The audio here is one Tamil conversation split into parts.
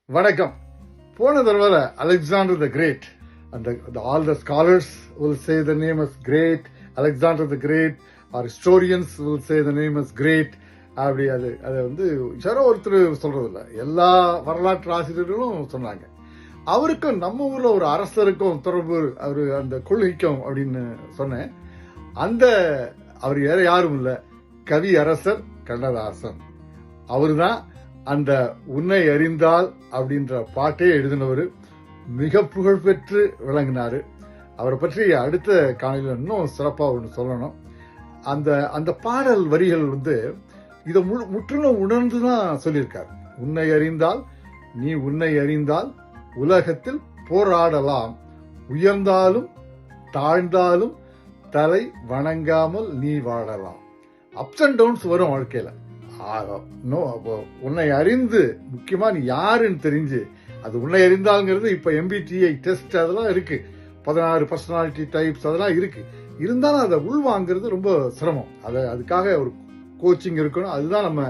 வணக்கம். போன தடவை Alexander the great, all the scholars will say the name is great, Alexander the Great, or historians will say the name is great. அப்படி அது யாரோ ஒருத்தர் சொல்றதில்ல, எல்லா வரலாற்று ஆசிரியர்களும் சொன்னாங்க. அவருக்கும் நம்ம ஊர்ல ஒரு அரசருக்கும் தொடர்பு, அவரு அந்த கொள்கைக்கும் அப்படின்னு சொன்னேன். அவர் வேற யாரும் இல்ல, கவி அரசர் கண்ணதாசன். அவருதான் அந்த உன்னை அறிந்தால் அப்படின்ற பாட்டே எழுதினவர், மிக புகழ்பெற்று விளங்கினாரு. அவரை பற்றி அடுத்த காணொலியில் இன்னும் சிறப்பா ஒன்று சொல்லணும். அந்த பாடல் வரிகள் இதை முற்றிலும் உணர்ந்துதான் சொல்லியிருக்காரு. உன்னை அறிந்தால், நீ உன்னை அறிந்தால் உலகத்தில் போராடலாம், உயர்ந்தாலும் தாழ்ந்தாலும் தலை வணங்காமல் நீ வாழலாம். அப்ஸ் அண்ட் டவுன்ஸ் வரும் வாழ்க்கையில. உன்னை அறிந்து, முக்கியமா நீ யாருன்னு தெரிஞ்சு, அது உன்னை அறிந்தால்ங்கிறது இப்ப MBTI டெஸ்ட் அதெல்லாம் இருக்கு, 16 பர்சனாலிட்டி டைப்ஸ் அதெல்லாம் இருக்கு. இருந்தாலும் அதை உள்வாங்கிறது ரொம்ப சிரமம். அதுக்காக ஒரு கோச்சிங் இருக்கணும். அதுதான் நம்ம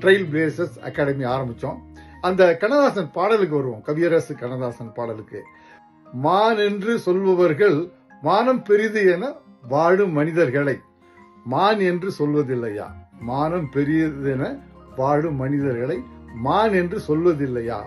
ட்ரெயில் பிளேசர்ஸ் அகாடமி ஆரம்பிச்சோம். அந்த கண்ணதாசன் பாடலுக்கு வருவோம். கவியரசு கண்ணதாசன் பாடலுக்கு, மான் என்று சொல்பவர்கள் மானம் பெரிது என வாழும் மனிதர்களை மான் என்று சொல்வதில்லையா, மானம் பெரியது என வாழும் மனிதர்களை மான் என்று சொல்வதில்லையா,